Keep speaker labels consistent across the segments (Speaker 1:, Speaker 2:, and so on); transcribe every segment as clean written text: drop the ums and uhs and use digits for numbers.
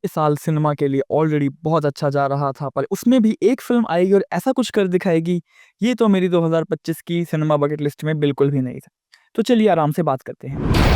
Speaker 1: इस साल सिनेमा के लिए ऑलरेडी बहुत अच्छा जा रहा था, पर उसमें भी एक फ़िल्म आएगी और ऐसा कुछ कर दिखाएगी, ये तो मेरी 2025 की सिनेमा बकेट लिस्ट में बिल्कुल भी नहीं था। तो चलिए आराम से बात करते हैं।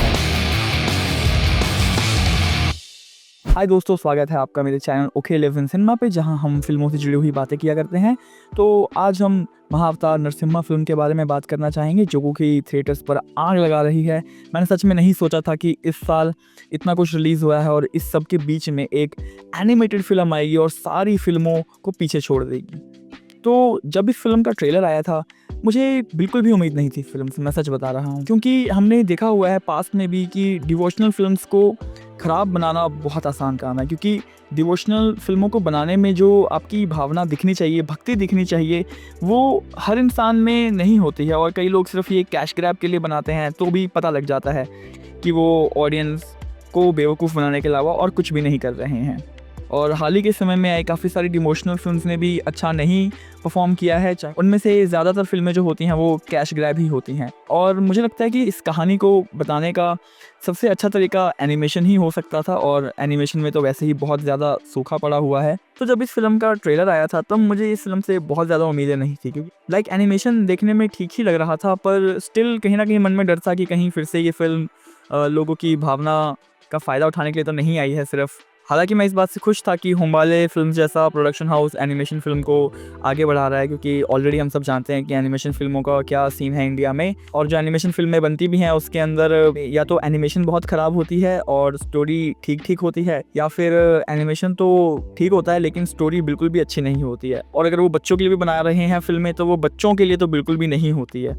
Speaker 1: हाय दोस्तों, स्वागत है आपका मेरे channel okay live in cinema पे, जहां हम फिल्मों से जुड़ी हुई बातें किया करते हैं। तो आज हम महाअवतार नरसिम्हा फ़िल्म के बारे में बात करना चाहेंगे, जो कि थिएटर्स पर आग लगा रही है। मैंने सच में नहीं सोचा था कि इस साल इतना कुछ रिलीज़ हुआ है और इस सब के बीच में एक एनिमेटेड फ़िल्म आएगी और सारी फ़िल्मों को पीछे छोड़ देगी। तो जब इस फ़िल्म का ट्रेलर आया था, मुझे बिल्कुल भी उम्मीद नहीं थी इस फ़िल्म से, मैं सच बता रहा हूँ। क्योंकि हमने देखा हुआ है पास्ट में भी कि डिवोशनल फ़िल्म्स को ख़राब बनाना बहुत आसान काम है, क्योंकि डिवोशनल फ़िल्मों को बनाने में जो आपकी भावना दिखनी चाहिए, भक्ति दिखनी चाहिए, वो हर इंसान में नहीं होती है। और कई लोग सिर्फ़ ये कैश ग्रैब के लिए बनाते हैं, तो भी पता लग जाता है कि वो ऑडियंस को बेवकूफ़ बनाने के अलावा और कुछ भी नहीं कर रहे हैं। और हाल ही के समय में आई काफ़ी सारी डिवोशनल फ़िल्म्स ने भी अच्छा नहीं परफ़ॉर्म किया है। उनमें से ज़्यादातर फ़िल्में जो होती हैं वो कैश ग्रैब ही होती हैं। और मुझे लगता है कि इस कहानी को बताने का सबसे अच्छा तरीका एनिमेशन ही हो सकता था, और एनिमेशन में तो वैसे ही बहुत ज़्यादा सूखा पड़ा हुआ है। तो जब इस फ़िल्म का ट्रेलर आया था, तब मुझे इस फ़िल्म से बहुत ज़्यादा उम्मीदें नहीं थी, क्योंकि एनिमेशन देखने में ठीक ही लग रहा था, पर स्टिल कहीं न कहीं मन में डर था कि कहीं फिर से ये फ़िल्म लोगों की भावना का फ़ायदा उठाने के लिए तो नहीं आई है सिर्फ़। हालाँकि मैं इस बात से खुश था कि होमबाले फ़िल्म्स जैसा प्रोडक्शन हाउस एनिमेशन फ़िल्म को आगे बढ़ा रहा है, क्योंकि ऑलरेडी हम सब जानते हैं कि एनिमेशन फ़िल्मों का क्या सीन है इंडिया में। और जो एनिमेशन फ़िल्में बनती भी हैं, उसके अंदर या तो एनिमेशन बहुत ख़राब होती है और स्टोरी ठीक-ठीक होती है, या फिर एनिमेशन तो ठीक होता है लेकिन स्टोरी बिल्कुल भी अच्छी नहीं होती है। और अगर वो बच्चों के लिए भी बना रहे हैं फ़िल्में, तो वो बच्चों के लिए तो बिल्कुल भी नहीं होती है।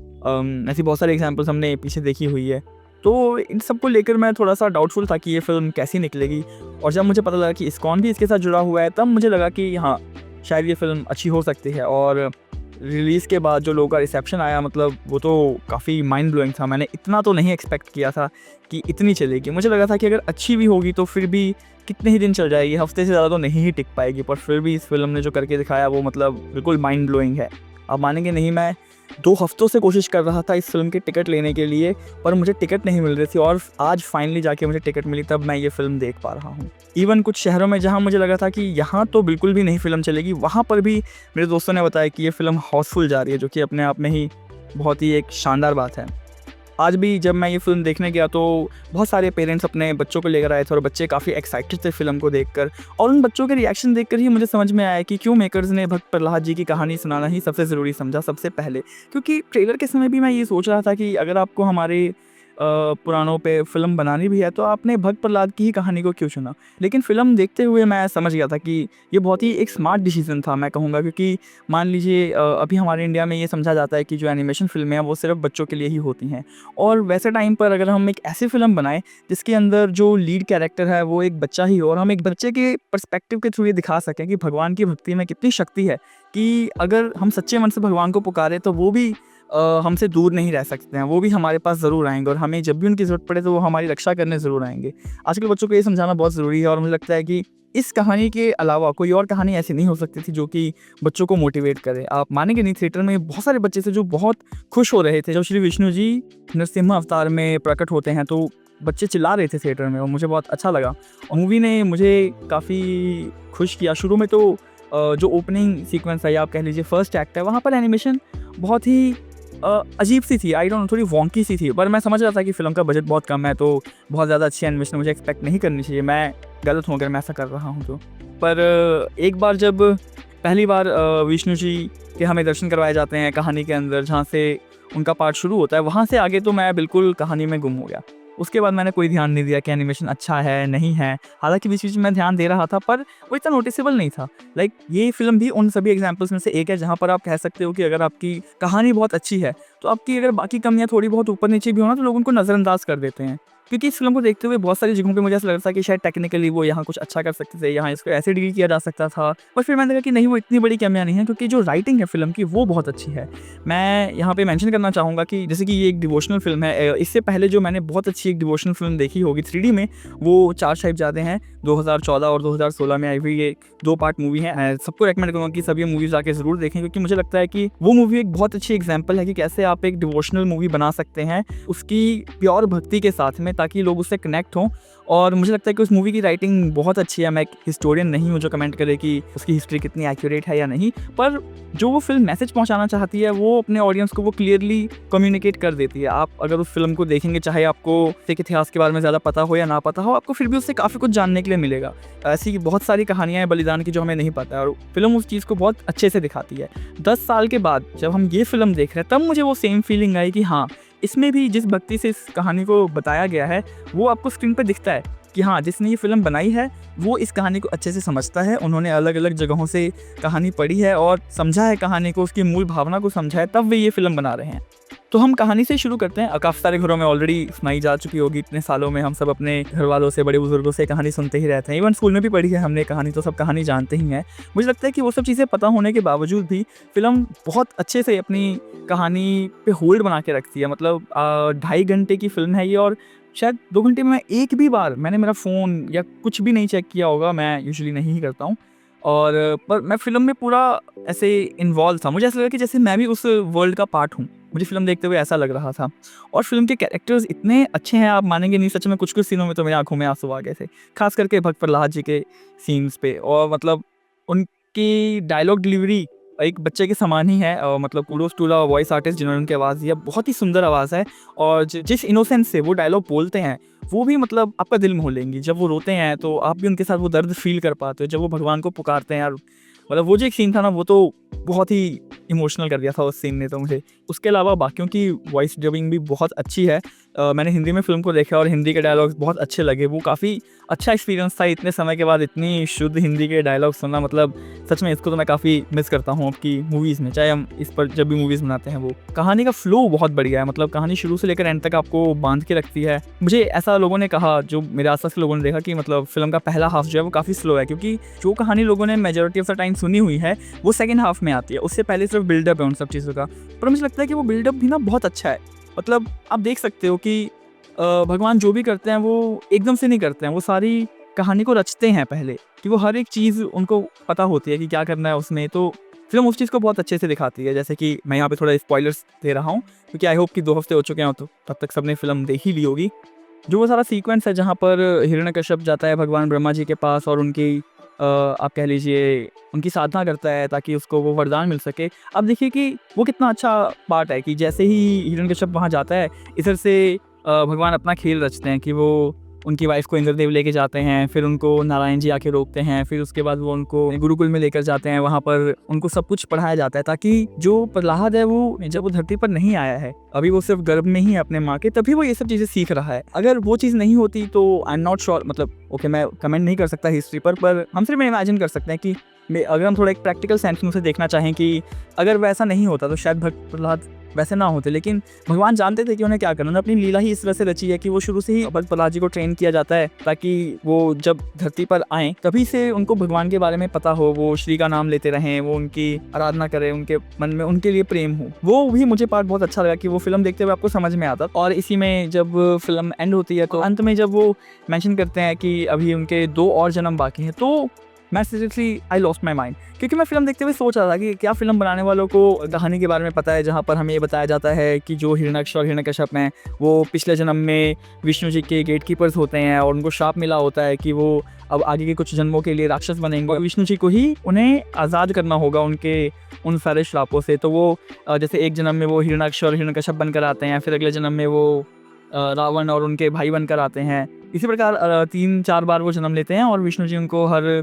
Speaker 1: ऐसी बहुत सारी एग्ज़ाम्पल्स हमने पीछे देखी हुई है। तो इन सब को लेकर मैं थोड़ा-सा डाउटफुल था कि ये फ़िल्म कैसी निकलेगी। और जब मुझे पता लगा कि इस्कॉन भी इसके साथ जुड़ा हुआ है, तब मुझे लगा कि हाँ, शायद ये फ़िल्म अच्छी हो सकती है। और रिलीज़ के बाद जो लोगों का रिसेप्शन आया, मतलब वो तो काफ़ी माइंड ब्लोइंग था। मैंने इतना तो नहीं एक्सपेक्ट किया था कि इतनी चलेगी। मुझे लगा था कि अगर अच्छी भी होगी तो फिर भी कितने ही दिन चल जाएगी, हफ़्ते से ज़्यादा तो नहीं ही टिक पाएगी। पर फिर भी इस फ़िल्म ने जो करके दिखाया वो मतलब बिल्कुल माइंड ब्लोइंग है। आप मानेंगे नहीं, मैं 2 हफ़्तों से कोशिश कर रहा था इस फ़िल्म की टिकट लेने के लिए, पर मुझे टिकट नहीं मिल रही थी, और आज फाइनली जाके मुझे टिकट मिली, तब मैं ये फ़िल्म देख पा रहा हूँ। इवन कुछ शहरों में जहाँ मुझे लगा था कि यहाँ तो बिल्कुल भी नहीं फ़िल्म चलेगी, वहाँ पर भी मेरे दोस्तों ने बताया कि ये फ़िल्म हाउसफुल जा रही है, जो कि अपने आप में ही बहुत ही एक शानदार बात है। आज भी जब मैं ये फ़िल्म देखने गया, तो बहुत सारे पेरेंट्स अपने बच्चों को लेकर आए थे और बच्चे काफ़ी एक्साइटेड थे फ़िल्म को देखकर। और उन बच्चों के रिएक्शन देखकर ही मुझे समझ में आया कि क्यों मेकर्स ने भक्त प्रहलाद जी की कहानी सुनाना ही सबसे ज़रूरी समझा सबसे पहले। क्योंकि ट्रेलर के समय भी मैं ये सोच रहा था कि अगर आपको हमारे पुराणों पे फ़िल्म बनानी भी है, तो आपने भक्त प्रहलाद की ही कहानी को क्यों चुना? लेकिन फ़िल्म देखते हुए मैं समझ गया था कि ये बहुत ही एक स्मार्ट डिसीज़न था, मैं कहूँगा। क्योंकि मान लीजिए अभी हमारे इंडिया में ये समझा जाता है कि जो एनिमेशन फ़िल्में हैं वो सिर्फ़ बच्चों के लिए ही होती हैं। और वैसे टाइम पर अगर हम एक ऐसी फ़िल्म बनाएँ जिसके अंदर जो लीड कैरेक्टर है वो एक बच्चा ही हो, और हम एक बच्चे के पर्सपेक्टिव के थ्रू ये दिखा सकें कि भगवान की भक्ति में कितनी शक्ति है, कि अगर हम सच्चे मन से भगवान को पुकारें तो वो भी हमसे दूर नहीं रह सकते हैं, वो भी हमारे पास ज़रूर आएँगे, और हमें जब भी उनकी ज़रूरत पड़े तो वो हमारी रक्षा करने ज़रूर आएँगे। आजकल बच्चों को ये समझाना बहुत ज़रूरी है, और मुझे लगता है कि इस कहानी के अलावा कोई और कहानी ऐसी नहीं हो सकती थी जो कि बच्चों को मोटिवेट करे। आप मानेंगे नहीं, थिएटर में बहुत सारे बच्चे थे जो बहुत खुश हो रहे थे। जब श्री विष्णु जी नरसिम्हा अवतार में प्रकट होते हैं, तो बच्चे चिल्ला रहे थे थिएटर में, और मुझे बहुत अच्छा लगा। और मूवी ने मुझे काफ़ी खुश किया। शुरू में तो जो ओपनिंग सीक्वेंस है, या आप कह लीजिए फर्स्ट एक्ट है, वहाँ पर एनिमेशन बहुत ही अजीब-सी थी, आई डोंट नो, थोड़ी वॉन्की सी थी। पर मैं समझ रहा था कि फ़िल्म का बजट बहुत कम है, तो बहुत ज़्यादा अच्छी एनिमेशन मुझे एक्सपेक्ट नहीं करनी चाहिए। मैं गलत हूँ अगर मैं ऐसा कर रहा हूँ तो। पर एक बार जब पहली बार विष्णु जी के हमें दर्शन करवाए जाते हैं कहानी के अंदर, जहाँ से उनका पार्ट शुरू होता है, वहाँ से आगे तो मैं बिल्कुल कहानी में गुम हो गया। उसके बाद मैंने कोई ध्यान नहीं दिया कि एनिमेशन अच्छा है, नहीं है। हालाँकि बीच-बीच में मैं ध्यान दे रहा था, पर वो इतना नोटिसेबल नहीं था। ये फ़िल्म भी उन सभी एग्ज़ाम्पल्स में से एक है, जहाँ पर आप कह सकते हो कि अगर आपकी कहानी बहुत अच्छी है, तो आपकी अगर बाकी कमियाँ थोड़ी बहुत ऊपर-नीचे भी हो ना, तो लोग उनको नज़रअंदाज कर देते हैं। क्योंकि इस फ़िल्म को देखते हुए बहुत सारी जगहों पे मुझे ऐसा लग रहा था कि शायद टेक्निकली वो यहाँ कुछ अच्छा कर सकते थे, यहाँ इसको ऐसे डील किया जा सकता था। पर फिर मैंने देखा कि नहीं, वो इतनी बड़ी कमियाँ नहीं है, क्योंकि जो राइटिंग है फ़िल्म की वो बहुत अच्छी है। मैं यहाँ पे मेंशन करना चाहूँगा कि जैसे कि ये एक डिवोशनल फ़िल्म है। इससे पहले जो मैंने बहुत अच्छी एक डिवोशनल फ़िल्म देखी होगी 3D में, वो चार साहिबज़ादे हैं। 2014 और 2016 में आई हुई ये 2 पार्ट मूवी है। सबको रिकमेंड करूँगा कि सभी मूवीज़ जाके ज़रूर देखें, क्योंकि मुझे लगता है कि वो मूवी एक बहुत अच्छी एग्ज़ाम्पल है कि कैसे आप एक डिवोशनल मूवी बना सकते हैं, उसकी प्योर भक्ति के साथ में, ताकि लोग उससे कनेक्ट हों और मुझे लगता है कि उस मूवी की राइटिंग बहुत अच्छी है। मैं एक हिस्टोरियन नहीं हूँ जो कमेंट करे कि उसकी हिस्ट्री कितनी एक्यूरेट है या नहीं, पर जो वो फिल्म मैसेज पहुंचाना चाहती है वो अपने ऑडियंस को वो क्लियरली कम्युनिकेट कर देती है। आप अगर उस फिल्म को देखेंगे, चाहे आपको सिख इतिहास के बारे में ज़्यादा पता हो या ना पता हो, आपको फिर भी उससे काफ़ी कुछ जानने के लिए मिलेगा। ऐसी बहुत सारी कहानियाँ हैं बलिदान की जो हमें नहीं पता है, और फिल्म उस चीज़ को बहुत अच्छे से दिखाती है। 10 साल के बाद जब हम ये फिल्म देख रहे हैं, तब मुझे वो सेम फीलिंग आई कि हाँ, इसमें भी जिस भक्ति से इस कहानी को बताया गया है वो आपको स्क्रीन पे दिखता है कि हाँ, जिसने ये फिल्म बनाई है वो इस कहानी को अच्छे से समझता है। उन्होंने अलग अलग जगहों से कहानी पढ़ी है और समझा है कहानी को, उसकी मूल भावना को समझा है, तब वे ये फिल्म बना रहे हैं। तो हम कहानी से शुरू करते हैं। काफ़ी सारे घरों में ऑलरेडी सुनाई जा चुकी होगी, इतने सालों में हम सब अपने घर वालों से, बड़े बुजुर्गों से कहानी सुनते ही रहते हैं। इवन स्कूल में भी पढ़ी है हमने कहानी, तो सब कहानी जानते ही हैं। मुझे लगता है कि वो सब चीज़ें पता होने के बावजूद भी फिल्म बहुत अच्छे से अपनी कहानी पे होल्ड बना के रखती है। मतलब 2.5 घंटे की फिल्म है ये, और शायद 2 घंटे में एक भी बार मैंने मेरा फ़ोन या कुछ भी नहीं चेक किया होगा। मैं यूजुअली नहीं ही करता हूँ, और पर मैं फ़िल्म में पूरा ऐसे इन्वॉल्व था। मुझे ऐसा लगा कि जैसे मैं भी उस वर्ल्ड का पार्ट हूँ। मुझे फ़िल्म देखते हुए ऐसा लग रहा था, और फ़िल्म के कैरेक्टर्स इतने अच्छे हैं, आप मानेंगे नहीं। सच में कुछ-कुछ सीनों में तो मेरी आँखों में आँसू आ गए थे, ख़ास करके भक्त प्रहलाद जी के सीन्स पे। और मतलब उनकी डायलॉग डिलीवरी एक बच्चे के समान ही है। मतलब kudos to the voice artist जिन्होंने उनकी आवाज़ दी है। बहुत ही सुंदर आवाज़ है, और जिस इनोसेंस से वो डायलॉग बोलते हैं वो भी मतलब आपका दिल मोह लेंगी। जब वो रोते हैं तो आप भी उनके साथ वो दर्द फ़ील कर पाते हो। जब वो भगवान को पुकारते हैं यार, मतलब वो जो एक सीन था ना, वो तो बहुत ही इमोशनल कर दिया था उस सीन ने तो मुझे। उसके अलावा बाकियों की वॉइस डबिंग भी बहुत अच्छी है। मैंने हिंदी में फ़िल्म को देखा और हिंदी के डायलॉग्स बहुत अच्छे लगे। वो काफ़ी अच्छा एक्सपीरियंस था, इतने समय के बाद इतनी शुद्ध हिंदी के डायलॉग सुनना। मतलब सच में इसको तो मैं काफ़ी मिस करता हूँ अब की मूवीज़ में, चाहे हम इस पर जब भी मूवीज़ बनाते हैं। वो कहानी का फ्लो बहुत बढ़िया है, मतलब कहानी शुरू से लेकर एंड तक आपको बांध के रखती है। मुझे ऐसा लोगों ने कहा, जो मेरे आस-पास के लोगों ने देखा, कि मतलब फ़िल्म का पहला हाफ जो है वो काफ़ी स्लो है, क्योंकि जो कहानी लोगों ने मेजॉरिटी ऑफ द टाइम सुनी हुई है वो सेकंड हाफ में आती है। उससे पहले सिर्फ बिल्डअप है उन सब चीज़ों का। पर मुझे लगता है कि वो बिल्डअप भी ना बहुत अच्छा है। मतलब आप देख सकते हो कि भगवान जो भी करते हैं वो एकदम से नहीं करते हैं। वो सारी कहानी को रचते हैं पहले, कि वो हर एक चीज़ उनको पता होती है कि क्या करना है उसमें। तो फिल्म उस चीज़ को बहुत अच्छे से दिखाती है। जैसे कि मैं यहाँ पे थोड़ा स्पॉयलर्स दे रहा हूँ, क्योंकि आई होप कि 2 हफ्ते हो चुके हैं, तो तब तक सबने फिल्म देख ही ली होगी। जो वो सारा सीक्वेंस है जहाँ पर हिरण्यकश्यप जाता है भगवान ब्रह्मा जी के पास, और उनकी आप कह लीजिए उनकी साधना करता है ताकि उसको वो वरदान मिल सके। अब देखिए कि वो कितना अच्छा पार्ट है कि जैसे ही हिरण्यकश्यप वहाँ जाता है, इधर से भगवान अपना खेल रचते हैं कि वो उनकी वाइफ को इंद्रदेव लेके जाते हैं, फिर उनको नारायण जी आके रोकते हैं, फिर उसके बाद वो उनको गुरुकुल में लेकर जाते हैं। वहाँ पर उनको सब कुछ पढ़ाया जाता है, ताकि जो प्रहलाद है वो जब वो धरती पर नहीं आया है, अभी वो सिर्फ गर्भ में ही है अपने माँ के, तभी वो ये सब चीज़ें सीख रहा है। अगर वो चीज़ नहीं होती तो आई एम नॉट श्योर, मतलब ओके मैं कमेंट नहीं कर सकता हिस्ट्री पर हम सिर्फ इमेजिन कर सकते हैं कि अगर हम थोड़ा एक प्रैक्टिकल सेंस में उसे देखना चाहें कि अगर वैसा नहीं होता तो शायद भक्त प्रहलाद वैसे ना होते। लेकिन भगवान जानते थे कि उन्हें क्या करना। उन्होंने अपनी लीला ही इस तरह से रची है कि वो शुरू से ही भक्त प्रहलाद जी को ट्रेन किया जाता है, ताकि वो जब धरती पर आएँ तभी से उनको भगवान के बारे में पता हो, वो श्री का नाम लेते रहें, वो उनकी आराधना करें, उनके मन में उनके लिए प्रेम हो। वो भी मुझे पार्ट बहुत अच्छा लगा कि वो फिल्म देखते हुए आपको समझ में आता। और इसी में जब फिल्म एंड होती है तो अंत में जब वो मेंशन करते हैं कि अभी उनके 2 और जन्म बाकी हैं, तो मैं seriously I lost my mind, क्योंकि मैं फिल्म देखते हुए सोच रहा था कि क्या फिल्म बनाने वालों को कहानी के बारे में पता है, जहाँ पर हमें ये बताया जाता है कि जो हिरण्यक्ष और हिरण्यकश्यप हैं वो पिछले जन्म में विष्णु जी के गेटकीपर्स होते हैं, और उनको शाप मिला होता है कि वो अब आगे के कुछ जन्मों के लिए राक्षस बनेंगे। विष्णु जी को ही उन्हें आज़ाद करना होगा उनके उन सारे श्रापों से। तो वो जैसे एक जन्म में वो हिरण्यक्ष और हिरण्यकश्यप बनकर आते हैं, फिर अगले जन्म में वो रावण और उनके भाई बनकर आते हैं। इसी प्रकार 3-4 बार वो जन्म लेते हैं, और विष्णु जी उनको हर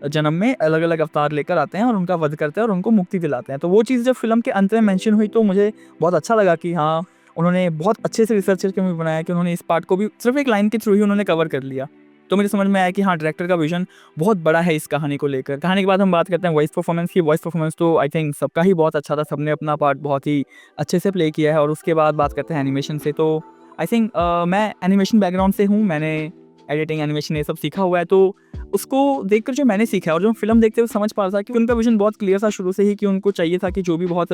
Speaker 1: जन्म में अलग अलग अवतार लेकर आते हैं और उनका वध करते हैं और उनको मुक्ति दिलाते हैं। तो वो चीज़ जब फिल्म के अंत में मेंशन हुई तो मुझे बहुत अच्छा लगा कि हाँ, उन्होंने बहुत अच्छे से रिसर्च करके मूवी बनाया कि उन्होंने इस पार्ट को भी सिर्फ एक लाइन के थ्रू ही उन्होंने कवर कर लिया। तो मुझे समझ में आया कि हाँ, डायरेक्टर का विजन बहुत बड़ा है इस कहानी को लेकर। कहानी के बाद हम बात करते हैं वॉइस परफॉर्मेंस की। वॉइस परफॉर्मेंस तो आई थिंक सबका ही बहुत अच्छा था, सबने अपना पार्ट बहुत ही अच्छे से प्ले किया है। और उसके बाद बात करते हैं एनिमेशन से। तो आई थिंक मैं एनिमेशन बैकग्राउंड से हूँ, मैंने एडिटिंग एनिमेशन ये सब सीखा हुआ है। तो उसको देखकर जो मैंने सीखा है और जो फिल्म देखते हुए समझ पा रहा था कि उनका विजन बहुत क्लियर था शुरू से ही, कि उनको चाहिए था कि जो भी बहुत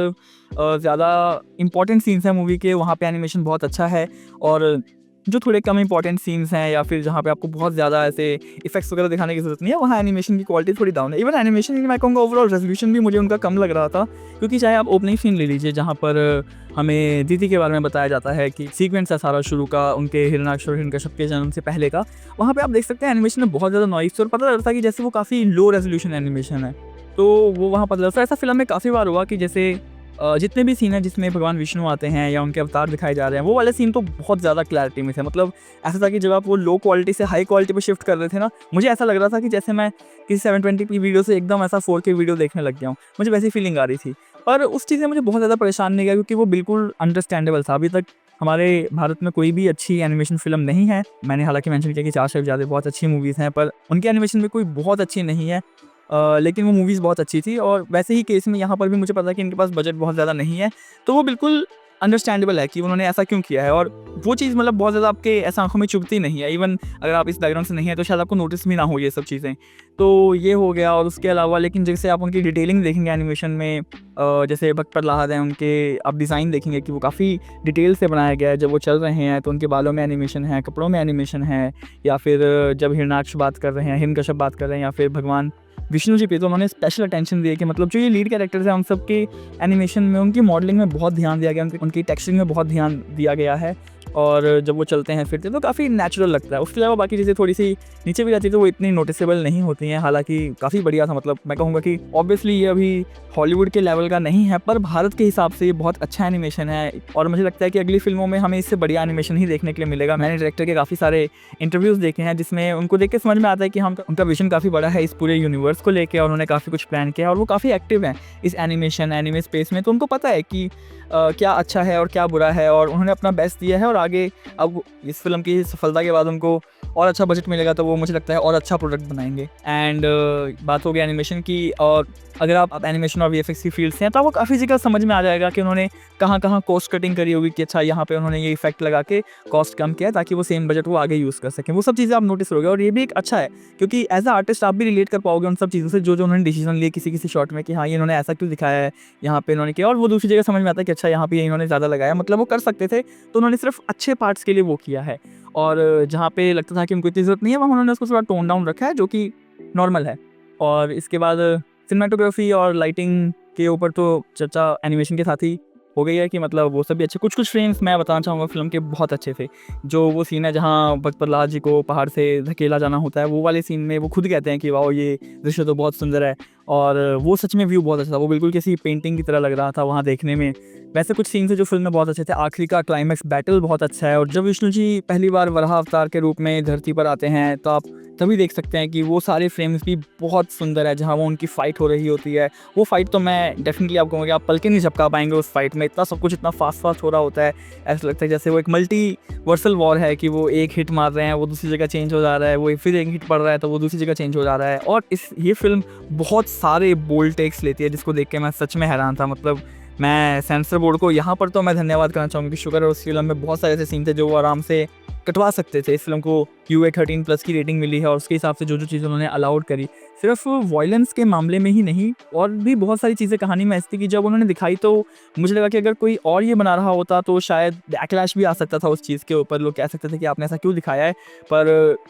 Speaker 1: ज़्यादा इंपॉर्टेंट सीन्स हैं मूवी के, वहाँ पे एनिमेशन बहुत अच्छा है। और जो थोड़े कम इंपॉर्टेंट सीन्स हैं या फिर जहाँ पे आपको बहुत ज़्यादा ऐसे इफेक्ट्स वगैरह दिखाने की ज़रूरत नहीं है, वहाँ एनिमेशन की क्वालिटी थोड़ी डाउन है। इवन एनिमेशन की मैं कहूँगा ओवरऑल रेजोल्यूशन भी मुझे उनका कम लग रहा था, क्योंकि चाहे आप ओपनिंग सीन ले लीजिए जहाँ पर हमें दीदी के बारे में बताया जाता है कि सीक्वेंस है सारा शुरू का उनके हिरण्याक्ष और हिरण्यकश्यप के जन्म से पहले का, वहाँ पे आप देख सकते हैं एनिमेशन में बहुत ज़्यादा नॉइस और पता लगता है कि जैसे वो काफ़ी लो रेजोल्यूशन एनिमेशन है। तो वो वहाँ पता लगता है। ऐसा फिल्म में काफ़ी बार हुआ कि जैसे जितने भी सीन हैं जिसमें भगवान विष्णु आते हैं या उनके अवतार दिखाए जा रहे हैं, वो वाले सीन तो बहुत ज़्यादा क्लैरिटी में थे। मतलब ऐसा था कि जब आप वो लो क्वालिटी से हाई क्वालिटी पे शिफ्ट कर रहे थे ना, मुझे ऐसा लग रहा था कि जैसे मैं किसी 720p वीडियो से एकदम ऐसा 4K वीडियो देखने लग गया हूँ। मुझे वैसी फीलिंग आ रही थी। पर उस चीज़ ने मुझे बहुत ज़्यादा परेशान नहीं किया, क्योंकि वो बिल्कुल अंडरस्टैंडेबल था। अभी तक हमारे भारत में कोई भी अच्छी एनिमेशन फ़िल्म नहीं है। मैंने हालाँकि मेंशन किया कि चार साहिबजादे बहुत अच्छी मूवीज़ हैं, पर उनकी एनिमेशन भी कोई बहुत अच्छी नहीं है। लेकिन वो मूवीज़ बहुत अच्छी थी, और वैसे ही केस में यहाँ पर भी मुझे पता है कि इनके पास बजट बहुत ज़्यादा नहीं है, तो वो बिल्कुल अंडरस्टैंडेबल है कि उन्होंने ऐसा क्यों किया है। और वो चीज़ मतलब बहुत ज़्यादा आपके ऐसा आँखों में चुभती नहीं है। इवन अगर आप इस बैकग्राउंड से नहीं है तो शायद आपको नोटिस भी ना हो ये सब चीज़ें। तो ये हो गया। और उसके अलावा लेकिन जैसे आप उनकी डिटेलिंग देखेंगे एनिमेशन में, जैसे भक्त प्रहलाद हैं, उनके आप डिज़ाइन देखेंगे कि वो काफ़ी डिटेल से बनाया गया है। जब वो चल रहे हैं तो उनके बालों में एनिमेशन है, कपड़ों में एनिमेशन है, या फिर जब हिरण्याक्ष बात कर रहे हैं, हिरण्यकश्यप बात कर रहे हैं, या फिर भगवान विष्णु जी पे, तो उन्होंने स्पेशल अटेंशन दिया कि मतलब जो ये लीड कैरेक्टर्स हैं उन सब के एनिमेशन में उनकी मॉडलिंग में बहुत ध्यान दिया गया, उनकी टेक्सचरिंग में बहुत ध्यान दिया गया है। और जब वो चलते हैं फिरते तो काफ़ी नेचुरल लगता है। उसके अलावा बाकी चीज़ें थोड़ी सी नीचे भी जाती तो वो इतनी नोटिसेबल नहीं होती हैं। हालांकि काफ़ी बढ़िया था। मतलब मैं कहूँगा कि ऑब्वियसली ये अभी हॉलीवुड के लेवल का नहीं है, पर भारत के हिसाब से ये बहुत अच्छा एनिमेशन है, और मुझे लगता है कि अगली फिल्मों में हमें इससे बढ़िया एनिमेशन ही देखने के लिए मिलेगा। मैंने डायरेक्टर के काफ़ी सारे इंटरव्यूज़ देखे हैं जिसमें उनको देख के समझ में आता है कि हम उनका विजन काफ़ी बड़ा है इस पूरे यूनिवर्स को लेकर, और उन्होंने काफ़ी कुछ प्लान किया, और वो काफ़ी एक्टिव हैं इस एनिमे स्पेस में। तो उनको पता है कि क्या अच्छा है और क्या बुरा है, और उन्होंने अपना बेस्ट दिया है। और आगे अब इस फिल्म की सफलता के बाद उनको और अच्छा बजट मिलेगा, तो वो मुझे लगता है और अच्छा प्रोडक्ट बनाएंगे। एंड बात हो गई एनिमेशन की, और अगर आप एनिमेशन और वीएफएक्स की फील्ड से हैं तो आपको काफ़ी जगह समझ में आ जाएगा कि उन्होंने कहाँ कहाँ कॉस्ट कटिंग करी होगी, कि अच्छा यहाँ पे उन्होंने ये इफेक्ट लगा के कॉस्ट कम किया है ताकि वो सेम बजट वो आगे यूज़ कर सकें। वो सब चीज़ें आप नोटिस करोगे, और ये भी एक अच्छा है क्योंकि एज अ आर्टिस्ट आप भी रिलेट कर पाओगे उन सब चीज़ों से जो उन्होंने डिसीजन लिए किसी किसी शॉट में, कि हाँ ये इन्होंने ऐसा क्यों दिखाया है, यहाँ पे इन्होंने किया। और वो दूसरी जगह समझ में आता है कि अच्छा यहाँ पे इन्होंने ज़्यादा लगाया, मतलब वो कर सकते थे तो उन्होंने सिर्फ अच्छे पार्ट्स के लिए वो किया है। और जहाँ पे लगता था कि उनको इतनी ज़रूरत नहीं है, वहाँ उन्होंने उसको थोड़ा टोन डाउन रखा है, जो कि नॉर्मल है। और इसके बाद सिनेमेटोग्राफी और लाइटिंग के ऊपर तो चर्चा एनिमेशन के साथ ही हो गई है कि मतलब वो सभी अच्छे। कुछ फ्रेम्स मैं बताना चाहूँगा फिल्म के बहुत अच्छे थे। जो वो सीन है जहाँ भक्त प्रहलाद जी को पहाड़ से धकेला जाना होता है, वो वाले सीन में वो खुद कहते हैं कि वाह ये दृश्य तो बहुत सुंदर है, और वो सच में व्यू बहुत अच्छा था। वो बिल्कुल किसी पेंटिंग की तरह लग रहा था वहाँ देखने में। वैसे कुछ सीन्स है जो फिल्म में बहुत अच्छे थे। आखिरी का क्लाइमैक्स बैटल बहुत अच्छा है, और जब विष्णु जी पहली बार वराह अवतार के रूप में धरती पर आते हैं तो आप तभी देख सकते हैं कि वो सारे फ्रेम्स भी बहुत सुंदर है। जहाँ वो उनकी फ़ाइट हो रही होती है, वो फाइट तो मैं डेफिनेटली आपको कहूँगा कि आप पल के नहीं झपका पाएंगे उस फाइट में। इतना सब कुछ इतना फास्ट हो रहा होता है, ऐसा लगता है जैसे वो एक मल्टीवर्सल वॉर है, कि वो एक हिट मार रहे हैं वो दूसरी जगह चेंज हो जा रहा है, वो फिर एक हिट पड़ रहा है तो वो दूसरी जगह चेंज हो जा रहा है। और ये फिल्म बहुत सारे बोल्ड टेक्स लेती है जिसको देख के मैं सच में हैरान था। मतलब मैं सेंसर बोर्ड को यहाँ पर तो मैं धन्यवाद करना चाहूँगा कि शुक्र है उस फिल्म में बहुत सारे ऐसे सीन थे जो वो आराम से कटवा सकते थे। इस फिल्म को UA 13+ की रेटिंग मिली है, और उसके हिसाब से जो चीज़ें उन्होंने अलाउड करी, सिर्फ वायलेंस के मामले में ही नहीं, और भी बहुत सारी चीज़ें कहानी में ऐसी थी कि जब उन्होंने दिखाई तो मुझे लगा कि अगर कोई और ये बना रहा होता तो शायद बैकलैश भी आ सकता था उस चीज़ के ऊपर। लोग कह सकते थे कि आपने ऐसा क्यों दिखाया है, पर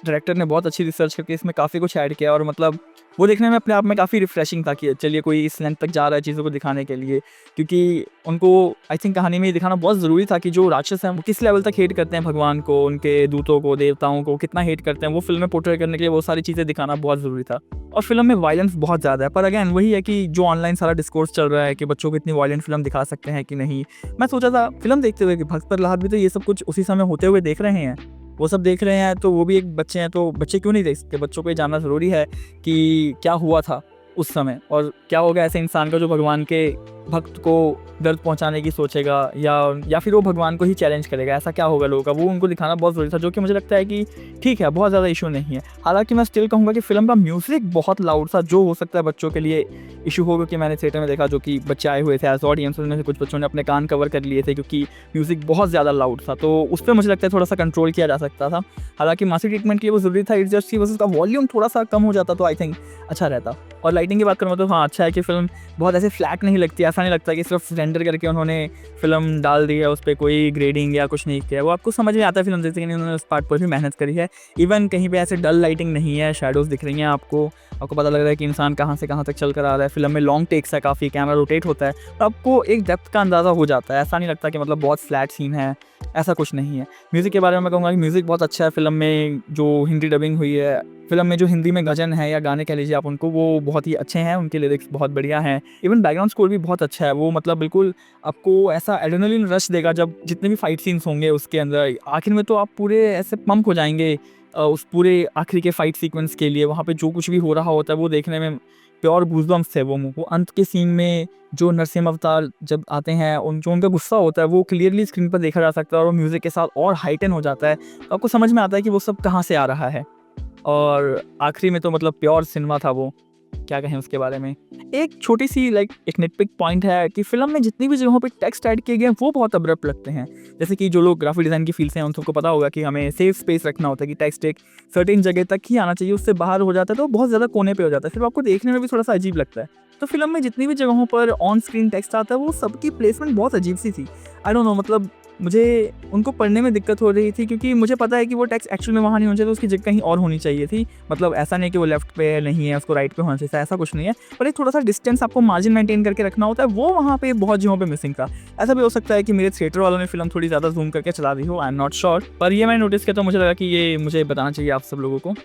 Speaker 1: डायरेक्टर ने बहुत अच्छी रिसर्च करके इसमें काफ़ी कुछ ऐड किया, और मतलब वो देखने में अपने आप में काफ़ी रिफ्रेशिंग था कि चलिए कोई इस लेंथ तक जा रहा है चीज़ों को दिखाने के लिए। क्योंकि उनको आई थिंक कहानी में ये दिखाना बहुत ज़रूरी था कि जो राक्षस हैं वो किस लेवल तक हेट करते हैं भगवान को, उनके दूतों को, देवताओं को कितना हेट करते हैं। वो फिल्म में पोर्ट्रे करने के लिए वो सारी चीज़ें दिखाना बहुत ज़रूरी था। और फिल्म में वायलेंस बहुत ज़्यादा है, पर अगेन वही है कि जो ऑनलाइन सारा डिस्कोर्स चल रहा है कि बच्चों को इतनी वायलेंट फिल्म दिखा सकते हैं कि नहीं। मैं सोचा था फिल्म देखते हुए कि भक्त प्रहलाद भी तो ये सब कुछ उसी समय होते हुए देख रहे हैं, वो सब देख रहे हैं, तो वो भी एक बच्चे हैं, तो बच्चे क्यों नहीं देख सकते। बच्चों को ये जानना ज़रूरी है कि क्या हुआ था उस समय, और क्या होगा ऐसे इंसान का जो भगवान के भक्त को दर्द पहुंचाने की सोचेगा, या फिर वो भगवान को ही चैलेंज करेगा। ऐसा क्या होगा लोगों का, वो उनको दिखाना बहुत ज़रूरी था, जो कि मुझे लगता है कि ठीक है, बहुत ज़्यादा इशू नहीं है। हालांकि मैं स्टिल कहूँगा कि फिल्म का म्यूज़िक बहुत लाउड था, जो हो सकता है बच्चों के लिए इशू होगा। कि मैंने थिएटर में देखा जो कि बच्चे आए हुए थे एज ऑडियंस, उनमें से कुछ बच्चों ने अपने कान कवर कर लिए थे क्योंकि म्यूज़िक बहुत ज़्यादा लाउड था, तो उस पर मुझे लगता है थोड़ा सा कंट्रोल किया जा सकता था। हालांकि मासिक ट्रीटमेंट के लिए वो ज़रूरी था, इट्स जस्ट कि बस उसका वॉल्यूम थोड़ा सा कम हो जाता तो आई थिंक अच्छा रहता। और लाइटिंग की बात करूँ तो हाँ, अच्छा है कि फिल्म बहुत ऐसे फ्लैट नहीं लगती, ऐसा नहीं लगता कि सिर्फ रेंडर करके उन्होंने फिल्म डाल दी है, उस पर कोई ग्रेडिंग या कुछ नहीं किया है। वो आपको समझ में आता है फिल्म देखते कि उन्होंने उस पार्ट पर भी मेहनत करी है। इवन कहीं पे ऐसे डल लाइटिंग नहीं है, शैडोज़ दिख रही हैं आपको पता लग रहा है कि इंसान कहाँ से कहाँ तक चल कर आ रहा है। फिल्म में लॉन्ग टेक्स है, काफ़ी कैमरा रोटेट होता है, तो आपको एक डेप्थ का अंदाज़ा हो जाता है। ऐसा नहीं लगता कि मतलब बहुत फ्लैट सीन है, ऐसा कुछ नहीं है। म्यूज़िक के बारे में मैं कहूँगा कि म्यूज़िक बहुत अच्छा है। फिल्म में जो हिंदी डबिंग हुई है, फिल्म में जो हिंदी में गज़न है या गाने कह लीजिए आप उनको, वो बहुत ही अच्छे हैं, उनके लिरिक्स बहुत बढ़िया हैं। इवन बैकग्राउंड स्कोर भी बहुत अच्छा है। वो मतलब बिल्कुल आपको ऐसा एड्रेनलिन रश देगा जब जितने भी फाइट सीन्स होंगे उसके अंदर, आखिर में तो आप पूरे ऐसे पंप हो जाएंगे उस पूरे आखिरी के फाइट सीक्वेंस के लिए। वहाँ पे जो कुछ भी हो रहा होता है वो देखने में प्योर गूज़बम्प्स है। वो अंत के सीन में जो नरसिम्हा अवतार जब आते हैं, उनका गुस्सा होता है वो क्लियरली स्क्रीन पर देखा जा सकता है, और वो म्यूज़िक के साथ और हाइटन हो जाता है। तो आपको समझ में आता है कि वो सब कहाँ से आ रहा है। और आखिरी में तो मतलब प्योर सिनेमा था वो, क्या कहें उसके बारे में। एक छोटी सी एक निटपिक पॉइंट है कि फिल्म में जितनी भी जगहों पे टेक्स्ट ऐड किए गए हैं वो बहुत अब्रप्ट लगते हैं। जैसे कि जो लोग ग्राफिक डिज़ाइन की फील्ड से हैं उन सबको पता होगा कि हमें सेफ स्पेस रखना होता है कि टेक्स्ट एक सर्टेन जगह तक ही आना चाहिए, उससे बाहर हो जाता है तो बहुत ज़्यादा कोने पे हो जाता है, फिर आपको देखने में भी थोड़ा सा अजीब लगता है। तो फिल्म में जितनी भी जगहों पर ऑन स्क्रीन टेक्स्ट आता है वो सबकी प्लेसमेंट बहुत अजीब सी थी। आई डोंट नो, मतलब मुझे उनको पढ़ने में दिक्कत हो रही थी, क्योंकि मुझे पता है कि वो टेक्स्ट एक्चुअल में वहाँ नहीं होना चाहिए, तो उसकी जगह कहीं और होनी चाहिए थी। मतलब ऐसा नहीं कि वो लेफ्ट पे नहीं है, उसको राइट पे होना चाहिए, ऐसा कुछ नहीं है, पर एक थोड़ा सा डिस्टेंस आपको मार्जिन मेंटेन करके रखना होता है, वो वहाँ पे बहुत जगहों पे मिसिंग था। ऐसा भी हो सकता है कि मेरे थिएटर वालों ने फिल्म थोड़ी ज़्यादा जूम करके चला दी हो, आई एम नॉट श्योर, पर ये मैंने नोटिस किया तो मुझे लगा कि ये मुझे बताना चाहिए आप सब लोगों को।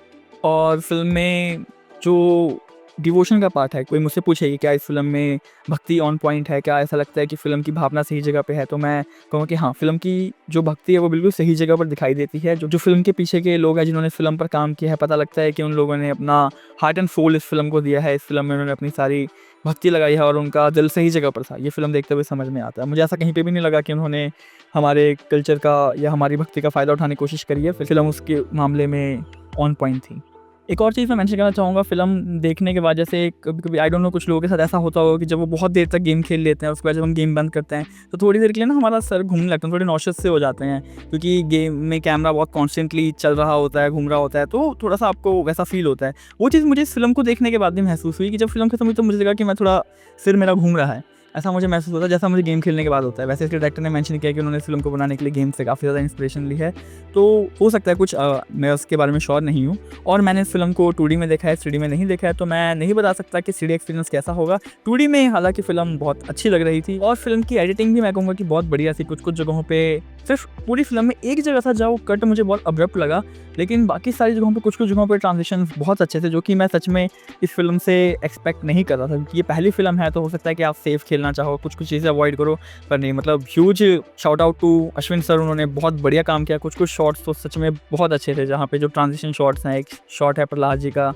Speaker 1: और फिल्म में जो डिवोशन का पार्ट है, कोई मुझसे पूछे कि क्या इस फिल्म में भक्ति ऑन पॉइंट है, क्या ऐसा लगता है कि फ़िल्म की भावना सही जगह पे है, तो मैं कहूँगा कि हाँ, फ़िल्म की जो भक्ति है वो बिल्कुल सही जगह पर दिखाई देती है। जो फ़िल्म के पीछे के लोग हैं जिन्होंने इस फ़िल्म पर काम किया है, पता लगता है कि उन लोगों ने अपना हार्ट एंड सोल इस फ़िल्म को दिया है। इस फ़िल्म में उन्होंने अपनी सारी भक्ति लगाई है और उनका दिल सही जगह पर था। ये फ़िल्म देखते हुए समझ में आता है। मुझे ऐसा कहीं पे भी नहीं लगा कि उन्होंने हमारे कल्चर का या हमारी भक्ति का फ़ायदा उठाने की कोशिश करी है। फ़िल्म उसके मामले में ऑन पॉइंट थी। एक और चीज़ मैं मेंशन करना चाहूँगा, फ़िल्म देखने के बाद जैसे कभी-कभी आई डोंट नो कुछ लोगों के साथ ऐसा होता होगा कि जब वो बहुत देर तक गेम खेल लेते हैं, उसके बाद जब हम गेम बंद करते हैं तो थोड़ी देर के लिए ना हमारा सर घूमने लगता है, थोड़े नॉशियस से हो जाते हैं, क्योंकि गेम में कैमरा बहुत कॉन्स्टेंटली चल रहा होता है, घूम रहा होता है, तो थोड़ा-सा आपको वैसा फ़ील होता है। वो चीज़ मुझे इस फ़िल्म को देखने के बाद भी महसूस हुई कि जब फ़िल्म खत्म हुई तो मुझे लगा कि मैं थोड़ा सिर मेरा घूम रहा है। ऐसा मुझे महसूस होता है जैसा मुझे गेम खेलने के बाद होता है। वैसे इसके डायरेक्टर ने मेंशन किया कि उन्होंने इस फ़िल्म को बनाने के लिए गेम से काफ़ी ज़्यादा इंस्पिरेशन ली है, तो हो सकता है कुछ मैं उसके बारे में श्योर नहीं हूँ। और मैंने इस फ़िल्म को 2D में देखा है, 3D में नहीं देखा है, तो मैं नहीं बता सकता कि 3D एक्सपीरियंस कैसा होगा। 2D में हालाँकि फ़िल्म बहुत अच्छी लग रही थी, और फ़िल्म की एडिटिंग भी मैं कहूँगा कि बहुत बढ़िया थी। कुछ-कुछ जगहों पे सिर्फ पूरी फ़िल्म में एक जगह था जहाँ वो कट मुझे बहुत अब्रप्ट लगा, लेकिन बाकी सारी जगहों पे कुछ-कुछ जगहों पे ट्रांजिशंस बहुत अच्छे थे, जो कि मैं सच में इस फ़िल्म से एक्सपेक्ट नहीं कर रहा था। क्योंकि ये पहली फ़िल्म है तो हो सकता है कि आप सेफ खेलना चाहो, कुछ-कुछ चीज़ें अवॉइड करो, पर नहीं, मतलब huge shout out to Ashwin sir, उन्होंने बहुत बढ़िया काम किया। कुछ-कुछ शॉट्स तो सच में बहुत अच्छे थे, जहाँ पे जो ट्रांजिशन शॉट्स हैं, एक शॉट है प्रहलाद जी का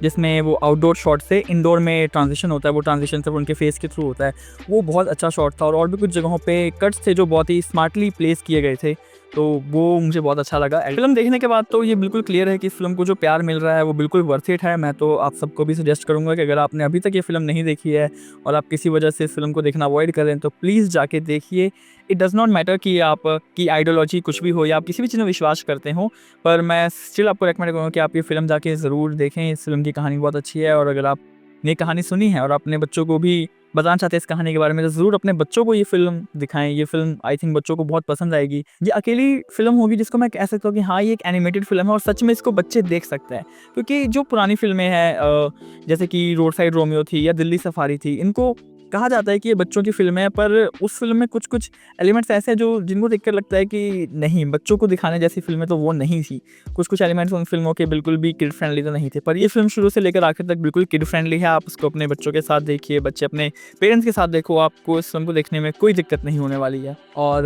Speaker 1: जिसमें वो आउटडोर शॉट से इंडोर में ट्रांजिशन होता है, वो ट्रांजिशन सिर्फ उनके फेस के थ्रू होता है, वो बहुत अच्छा शॉट था। और भी कुछ जगहों पे कट्स थे जो बहुत ही स्मार्टली प्लेस किए गए थे, तो वो मुझे बहुत अच्छा लगा। फिल्म देखने के बाद तो ये बिल्कुल क्लियर है कि इस फिल्म को जो प्यार मिल रहा है वो बिल्कुल वर्थ इट है। मैं तो आप सबको भी सजेस्ट करूंगा कि अगर आपने अभी तक ये फिल्म नहीं देखी है और आप किसी वजह से इस फिल्म को देखना अवॉइड करें तो प्लीज़ जाके देखिए। इट डज़ नॉट मैटर कि आप की आइडियोलॉजी कुछ भी हो या आप किसी भी चीज़ में विश्वास करते हो, पर मैं स्टिल आपको रेकमेंड करूँगा कि आप ये फिल्म जाके ज़रूर देखें। इस फिल्म की कहानी बहुत अच्छी है, और अगर आपने कहानी सुनी है और अपने बच्चों को भी बताना चाहते हैं इस कहानी के बारे में, तो ज़रूर अपने बच्चों को ये फ़िल्म दिखाएँ। ये फ़िल्म आई थिंक बच्चों को बहुत पसंद आएगी। ये अकेली फ़िल्म होगी जिसको मैं कह सकता हूँ कि हाँ, ये एक एनिमेटेड फ़िल्म है और सच में इसको बच्चे देख सकते हैं। क्योंकि जो पुरानी फ़िल्में हैं जैसे कि रोड साइड रोमियो थी या दिल्ली सफारी थी, इनको कहा जाता है कि ये बच्चों की फ़िल्म है, पर उस फ़िल्म में कुछ-कुछ एलिमेंट्स ऐसे हैं जो जिनको देखकर लगता है कि नहीं, बच्चों को दिखाने जैसी फ़िल्में तो वो नहीं थी। कुछ-कुछ एलिमेंट्स उन फ़िल्मों के बिल्कुल भी किड फ्रेंडली तो नहीं थे, पर ये फ़िल्म शुरू से लेकर आखिर तक बिल्कुल किड फ्रेंडली है। आप उसको अपने बच्चों के साथ देखिए, बच्चे अपने पेरेंट्स के साथ देखो, आपको इस फ़िल्म को देखने में कोई दिक्कत नहीं होने वाली है। और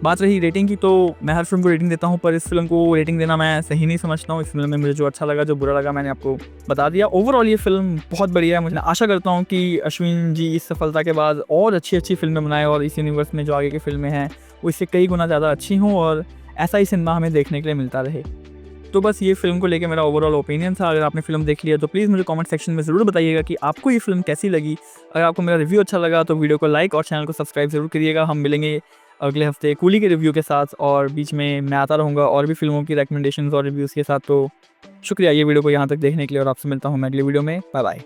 Speaker 1: बात रही रेटिंग की, तो मैं हर फ़िल्म को रेटिंग देता हूँ, पर इस फ़िल्म को रेटिंग देना मैं सही नहीं समझता हूँ। इस फ़िल्म में मुझे जो अच्छा लगा, जो बुरा लगा, मैंने आपको बता दिया। ओवरऑल ये फ़िल्म बहुत बढ़िया है। मुझे आशा करता हूँ कि अश्विन जी इस सफलता के बाद और अच्छी-अच्छी फ़िल्में बनाएँ और इस यूनिवर्स में जो आगे की फ़िल्में हैं वो इससे कई गुना ज़्यादा अच्छी हों और ऐसा ही सिनेमा हमें देखने के लिए मिलता रहे। तो बस ये फ़िल्म को लेके मेरा ओवरऑल ओपिनियन था। अगर आपने फ़िल्म देख लिया तो प्लीज़ मुझे कमेंट सेक्शन में ज़रूर बताइएगा कि आपको ये फ़िल्म कैसी लगी। अगर आपको मेरा रिव्यू अच्छा लगा तो वीडियो को लाइक और चैनल को सब्सक्राइब ज़रूर करिएगा। हम मिलेंगे अगले हफ्ते कूली के रिव्यू के साथ, और बीच में मैं आता रहूँगा और भी फ़िल्मों की रिकमेंडेशंस और रिव्यूज़ के साथ। तो शुक्रिया ये वीडियो को यहाँ तक देखने के लिए, और आपसे मिलता हूँ मैं अगले वीडियो में। Bye bye.